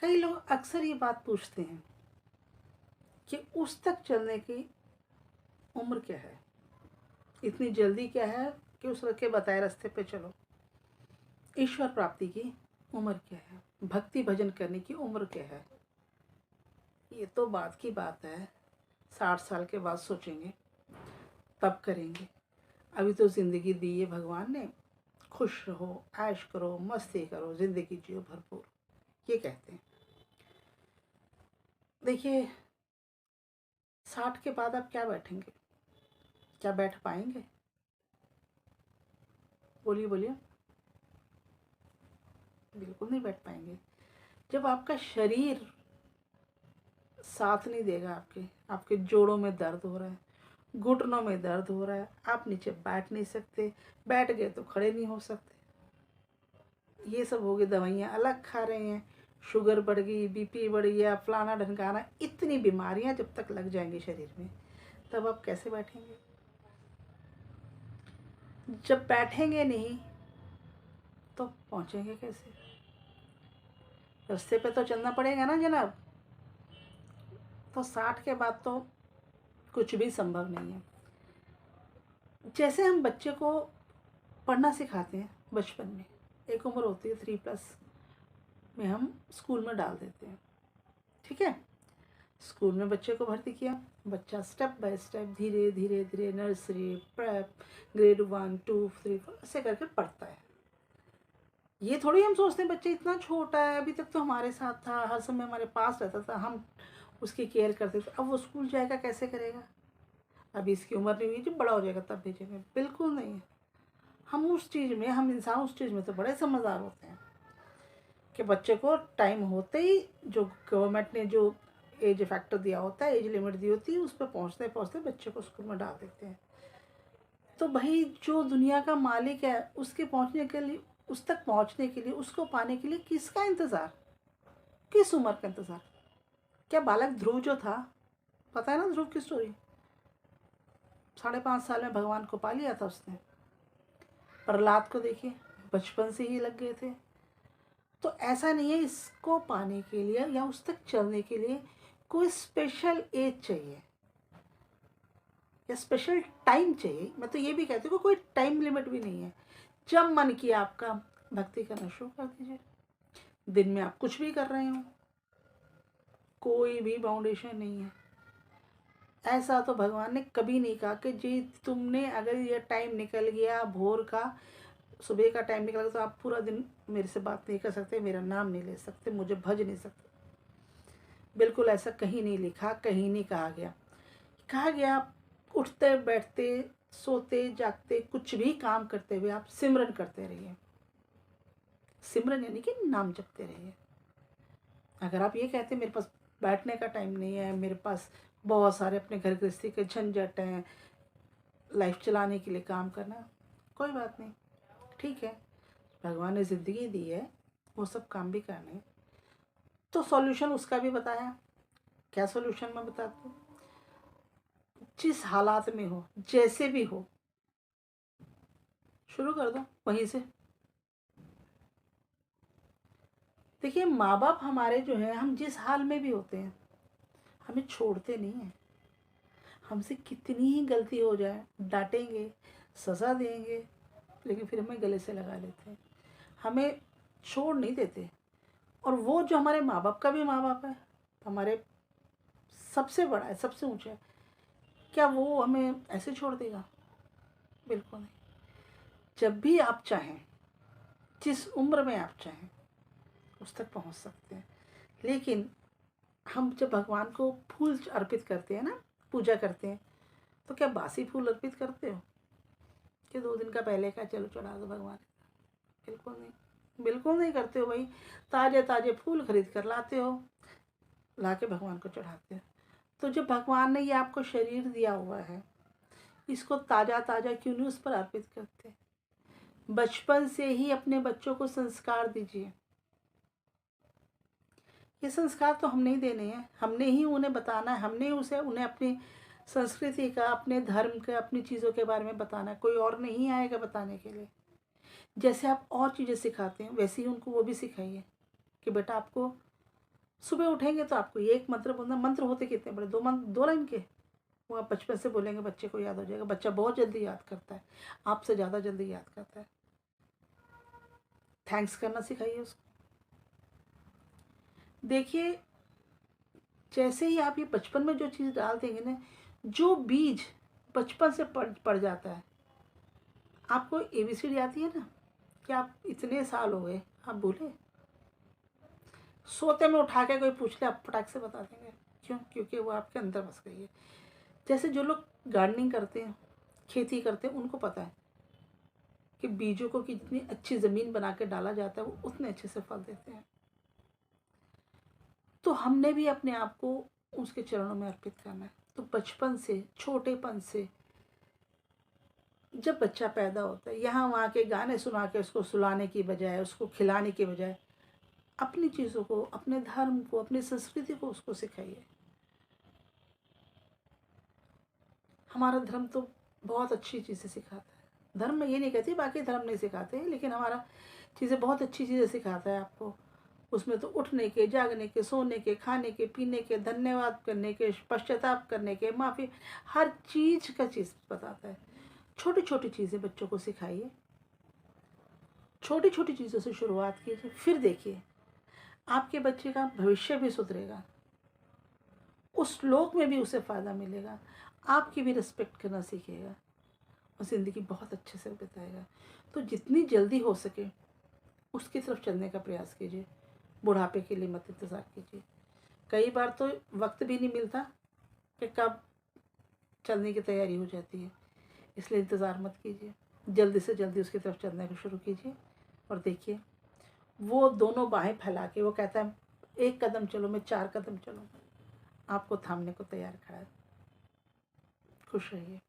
कई लोग अक्सर ये बात पूछते हैं कि उस तक चलने की उम्र क्या है, इतनी जल्दी क्या है कि उस के बताए रास्ते पे चलो। ईश्वर प्राप्ति की उम्र क्या है, भक्ति भजन करने की उम्र क्या है, ये तो बात की बात है। 60 साल के बाद सोचेंगे, तब करेंगे। अभी तो ज़िंदगी दी है भगवान ने, खुश रहो, ऐश करो, मस्ती करो, ज़िंदगी जियो भरपूर, ये कहते हैं। देखिए, 60 के बाद आप क्या बैठेंगे, क्या बैठ पाएंगे? बोलिए बोलिए। बिल्कुल नहीं बैठ पाएंगे। जब आपका शरीर साथ नहीं देगा, आपके जोड़ों में दर्द हो रहा है, घुटनों में दर्द हो रहा है, आप नीचे बैठ नहीं सकते, बैठ गए तो खड़े नहीं हो सकते, ये सब हो गए, दवाइयाँ अलग खा रहे हैं, शुगर बढ़ गई, बीपी बढ़ गया, फलाना ढनकाना, इतनी बीमारियां जब तक लग जाएंगी शरीर में, तब आप कैसे बैठेंगे? जब बैठेंगे नहीं तो पहुंचेंगे कैसे? रास्ते पे तो चलना पड़ेगा ना जनाब। तो 60 के बाद तो कुछ भी संभव नहीं है। जैसे हम बच्चे को पढ़ना सिखाते हैं बचपन में, एक उम्र होती है 3+ में हम स्कूल में डाल देते हैं, ठीक है। स्कूल में बच्चे को भर्ती किया, बच्चा स्टेप बाय स्टेप धीरे धीरे धीरे नर्सरी, प्रेप, ग्रेड 1, 2, 3, 4 ऐसे करके पढ़ता है। ये थोड़ी हम सोचते हैं बच्चा इतना छोटा है, अभी तक तो हमारे साथ था, हर समय हमारे पास रहता था, हम उसकी केयर करते थे, अब वो स्कूल जाएगा कैसे करेगा? अभी इसकी उम्र नहीं हुई, जब बड़ा हो जाएगा तब भेजेंगे, बिल्कुल नहीं है। हम इंसान उस चीज़ में तो बड़े समझदार होते हैं कि बच्चे को टाइम होते ही, जो गवर्नमेंट ने जो एज फैक्टर दिया होता है, एज लिमिट दी होती है, उस पर पहुँचते पहुँचते बच्चे को स्कूल में डाल देते हैं। तो भाई जो दुनिया का मालिक है, उसके पहुँचने के लिए, उस तक पहुँचने के लिए, उसको पाने के लिए किसका इंतज़ार, किस उम्र का इंतज़ार? क्या बालक ध्रुव जो था, पता है ना ध्रुव की स्टोरी, 5.5 साल में भगवान को पा लिया था उसने। प्रहलाद को देखिए, बचपन से ही लग गए थे। तो ऐसा नहीं है, इसको पाने के लिए या उस तक चलने के लिए कोई स्पेशल एज चाहिए या स्पेशल टाइम चाहिए। मैं तो ये भी कहती हूँ कोई टाइम लिमिट भी नहीं है। जब मन किया आपका, भक्ति करना शुरू कर दीजिए। दिन में आप कुछ भी कर रहे हो, कोई भी बाउंडेशन नहीं है। ऐसा तो भगवान ने कभी नहीं कहा कि जी तुमने अगर ये टाइम निकल गया भोर का, सुबह का टाइम निकल गया तो आप पूरा दिन मेरे से बात नहीं कर सकते, मेरा नाम नहीं ले सकते, मुझे भज नहीं सकते। बिल्कुल ऐसा कहीं नहीं लिखा, कहीं नहीं कहा गया। कहा गया आप उठते बैठते, सोते जागते, कुछ भी काम करते हुए आप सिमरन करते रहिए। सिमरन यानी कि नाम जपते रहिए। अगर आप ये कहते मेरे पास बैठने का टाइम नहीं है, मेरे पास बहुत सारे अपने घर गृहस्थी के झंझट हैं, लाइफ चलाने के लिए काम करना, कोई बात नहीं, ठीक है। भगवान ने ज़िंदगी दी है, वो सब काम भी करने, तो सॉल्यूशन उसका भी बताया। क्या सॉल्यूशन मैं बताती हूँ। जिस हालात में हो, जैसे भी हो, शुरू कर दो वहीं से। देखिए, माँ बाप हमारे जो हैं, हम जिस हाल में भी होते हैं, हमें छोड़ते नहीं हैं। हमसे कितनी ही गलती हो जाए, डांटेंगे, सज़ा देंगे, लेकिन फिर हमें गले से लगा लेते हैं, हमें छोड़ नहीं देते। और वो जो हमारे माँ बाप का भी माँ बाप है, हमारे सबसे बड़ा है, सबसे ऊंचा है, क्या वो हमें ऐसे छोड़ देगा? बिल्कुल नहीं। जब भी आप चाहें, जिस उम्र में आप चाहें, उस तक पहुंच सकते हैं। लेकिन हम जब भगवान को फूल अर्पित करते हैं ना, पूजा करते हैं, तो क्या बासी फूल अर्पित करते हो कि 2 दिन का पहले का चलो चढ़ा दो भगवान? बिल्कुल नहीं, बिल्कुल नहीं करते हो भाई। ताज़े ताज़े फूल खरीद कर लाते हो, ला के भगवान को चढ़ाते हो। तो जब भगवान ने ये आपको शरीर दिया हुआ है, इसको ताज़ा ताज़ा क्यों नहीं उस पर अर्पित करते? बचपन से ही अपने बच्चों को संस्कार दीजिए। ये संस्कार तो हमने ही देने हैं, हमने ही उन्हें बताना है, हमने ही उन्हें अपनी संस्कृति का, अपने धर्म का, अपनी चीज़ों के बारे में बताना है। कोई और नहीं आएगा बताने के लिए। जैसे आप और चीज़ें सिखाते हैं, वैसे ही उनको वो भी सिखाइए कि बेटा आपको सुबह उठेंगे तो आपको ये एक मंत्र बोलना, मंत्र होते कितने बड़े, 2 लाइन के, वो आप बचपन से बोलेंगे बच्चे को याद हो जाएगा। बच्चा बहुत जल्दी याद करता है, आपसे ज़्यादा जल्दी याद करता है। थैंक्स करना सिखाइए उसको। देखिए जैसे ही आप ये बचपन में जो चीज़ डाल देंगे ना, जो बीज बचपन से पड़ जाता है। आपको ABCD आती है ना, क्या आप इतने साल हो गए आप भूले? सोते में उठा के कोई पूछ ले आप फटाक से बता देंगे। क्यों? क्योंकि वो आपके अंदर बस गई है। जैसे जो लोग गार्डनिंग करते हैं, खेती करते हैं, उनको पता है कि बीजों को कितनी अच्छी ज़मीन बना के डाला जाता है, वो उतने अच्छे से फल देते हैं। तो हमने भी अपने आप को उसके चरणों में अर्पित करना है। तो बचपन से, छोटेपन से, जब बच्चा पैदा होता है, यहाँ वहाँ के गाने सुना के उसको सुलाने की बजाय, उसको खिलाने की बजाय, अपनी चीज़ों को, अपने धर्म को, अपनी संस्कृति को उसको सिखाइए। हमारा धर्म तो बहुत अच्छी चीज़ें सिखाता है। धर्म में ये नहीं कहती बाकी धर्म नहीं सिखाते, लेकिन हमारा चीज़ें बहुत अच्छी चीज़ें सिखाता है आपको। उसमें तो उठने के, जागने के, सोने के, खाने के, पीने के, धन्यवाद करने के, पश्चाताप करने के, माफ़ी, हर चीज़ का चीज़ बताता है। छोटी छोटी चीज़ें बच्चों को सिखाइए, छोटी छोटी चीज़ों से शुरुआत कीजिए, फिर देखिए आपके बच्चे का भविष्य भी सुधरेगा, उस लोक में भी उसे फ़ायदा मिलेगा, आपकी भी रिस्पेक्ट करना सीखेगा और ज़िंदगी बहुत अच्छे से बिताएगा। तो जितनी जल्दी हो सके उसकी तरफ चलने का प्रयास कीजिए। बुढ़ापे के लिए मत इंतज़ार कीजिए। कई बार तो वक्त भी नहीं मिलता कि कब चलने की तैयारी हो जाती है, इसलिए इंतज़ार मत कीजिए, जल्दी से जल्दी उसकी तरफ चलने को शुरू कीजिए। और देखिए वो दोनों बाहें फैला के वो कहता है 1 कदम चलो, मैं 4 कदम चलूँगा, आपको थामने को तैयार खड़ा है। खुश रहिए।